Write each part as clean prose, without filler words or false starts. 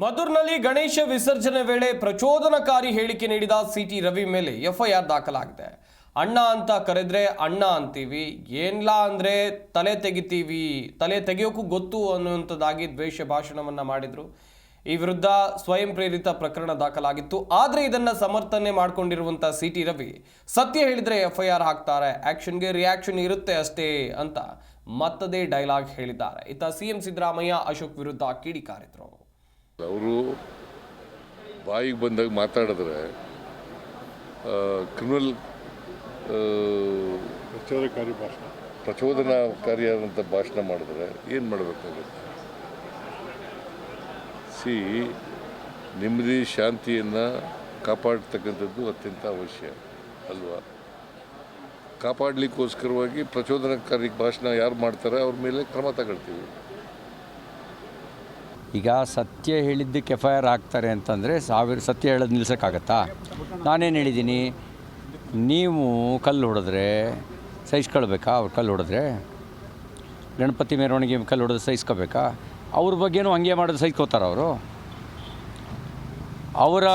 ಮದ್ದೂರಿನಲ್ಲಿ ಗಣೇಶ ವಿಸರ್ಜನೆ ವೇಳೆ ಪ್ರಚೋದನಕಾರಿ ಹೇಳಿಕೆ ನೀಡಿದ ಸಿಟಿ ರವಿ ಮೇಲೆ ಎಫ್ಐಆರ್ ದಾಖಲಾಗಿದೆ. ಅಣ್ಣ ಅಂತ ಕರೆದ್ರೆ ಅಣ್ಣ ಅಂತೀವಿ, ಏನ್ಲ ಅಂದ್ರೆ ತಲೆ ತೆಗಿತೀವಿ, ತಲೆ ತೆಗೆಯೋಕ್ಕೂ ಗೊತ್ತು ಅನ್ನುವಂಥದ್ದಾಗಿ ದ್ವೇಷ ಭಾಷಣವನ್ನ ಮಾಡಿದ್ರು. ಈ ವಿರುದ್ಧ ಸ್ವಯಂ ಪ್ರೇರಿತ ಪ್ರಕರಣ ದಾಖಲಾಗಿತ್ತು. ಆದರೆ ಇದನ್ನ ಸಮರ್ಥನೆ ಮಾಡಿಕೊಂಡಿರುವಂಥ ಸಿಟಿ ರವಿ ಸತ್ಯ ಹೇಳಿದ್ರೆ ಎಫ್ಐಆರ್ ಹಾಕ್ತಾರೆ, ಆಕ್ಷನ್ಗೆ ರಿಯಾಕ್ಷನ್ ಇರುತ್ತೆ ಅಷ್ಟೇ ಅಂತ ಮತ್ತದೇ ಡೈಲಾಗ್ ಹೇಳಿದ್ದಾರೆ. ಇತ್ತ ಸಿಎಂ ಸಿದ್ದರಾಮಯ್ಯ ಅಶೋಕ್ ವಿರುದ್ಧ ಕಿಡಿಕಾರಿದ್ರು. ಅವರು ಬಾಯಿಗೆ ಬಂದಾಗ ಮಾತಾಡಿದ್ರೆ ಕ್ರಿಮಿನಲ್ ಪ್ರಚೋದನಾಕಾರಿಯಾದಂಥ ಭಾಷಣ ಮಾಡಿದ್ರೆ ಏನು ಮಾಡಬೇಕಾಗುತ್ತೆ? ನೆಮ್ಮದಿ ಶಾಂತಿಯನ್ನು ಕಾಪಾಡ್ತಕ್ಕಂಥದ್ದು ಅತ್ಯಂತ ಅವಶ್ಯ ಅಲ್ವಾ? ಕಾಪಾಡಲಿಕ್ಕೋಸ್ಕರವಾಗಿ ಪ್ರಚೋದನಕಾರಿ ಭಾಷಣ ಯಾರು ಮಾಡ್ತಾರೆ ಅವ್ರ ಮೇಲೆ ಕ್ರಮ ತಗೊಳ್ತೀವಿ. ಈಗ ಸತ್ಯ ಹೇಳಿದ್ದಕ್ಕೆ ಎಫ್ಐಆರ್ ಹಾಕ್ತಾರೆ ಅಂತಂದರೆ ಸತ್ಯ ಹೇಳೋದು ನಿಲ್ಸೋಕ್ಕಾಗತ್ತಾ? ನಾನೇನು ಹೇಳಿದ್ದೀನಿ, ನೀವು ಕಲ್ಲು ಹೊಡೆದ್ರೆ ಸಹಿಸ್ಕೊಳ್ಬೇಕಾ? ಅವ್ರು ಕಲ್ಲು ಹೊಡೆದ್ರೆ ಗಣಪತಿ ಮೆರವಣಿಗೆ ಕಲ್ಲು ಹೊಡೆದು ಸಹಿಸ್ಕೋಬೇಕಾ? ಅವ್ರ ಬಗ್ಗೆನೂ ಹಂಗೆ ಮಾಡೋದು ಸಹಿಸ್ಕೋತಾರೆ ಅವರು? ಅವರ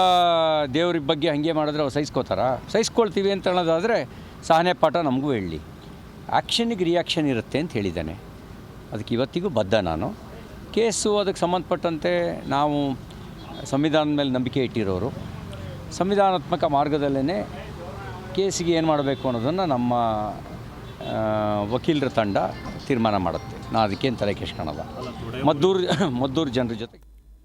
ದೇವ್ರ ಬಗ್ಗೆ ಹಾಗೆ ಮಾಡಿದ್ರೆ ಅವ್ರು ಸಹಿಸ್ಕೋತಾರ? ಸಹಿಸ್ಕೊಳ್ತೀವಿ ಅಂತ ಹೇಳೋದಾದರೆ ಸಹನೆ ಪಾಠ ನಮಗೂ ಹೇಳಿ, ಆ್ಯಕ್ಷನಿಗೆ ರಿಯಾಕ್ಷನ್ ಇರುತ್ತೆ ಅಂತ ಹೇಳಿದ್ದಾನೆ. ಅದಕ್ಕೆ ಇವತ್ತಿಗೂ ಬದ್ಧ ನಾನು. ಕೇಸು ಅದಕ್ಕೆ ಸಂಬಂಧಪಟ್ಟಂತೆ ನಾವು ಸಂವಿಧಾನದ ಮೇಲೆ ನಂಬಿಕೆ ಇಟ್ಟಿರೋರು, ಸಂವಿಧಾನಾತ್ಮಕ ಮಾರ್ಗದಲ್ಲೇ ಕೇಸಿಗೆ ಏನು ಮಾಡಬೇಕು ಅನ್ನೋದನ್ನು ನಮ್ಮ ವಕೀಲರ ತಂಡ ತೀರ್ಮಾನ ಮಾಡುತ್ತೆ. ನಾನು ಅದಕ್ಕೇನು ತಲೆ ಕೆಡ್ಸ್ಕೊಳಲ್ಲ. ಮದ್ದೂರು ಜನರ ಜೊತೆ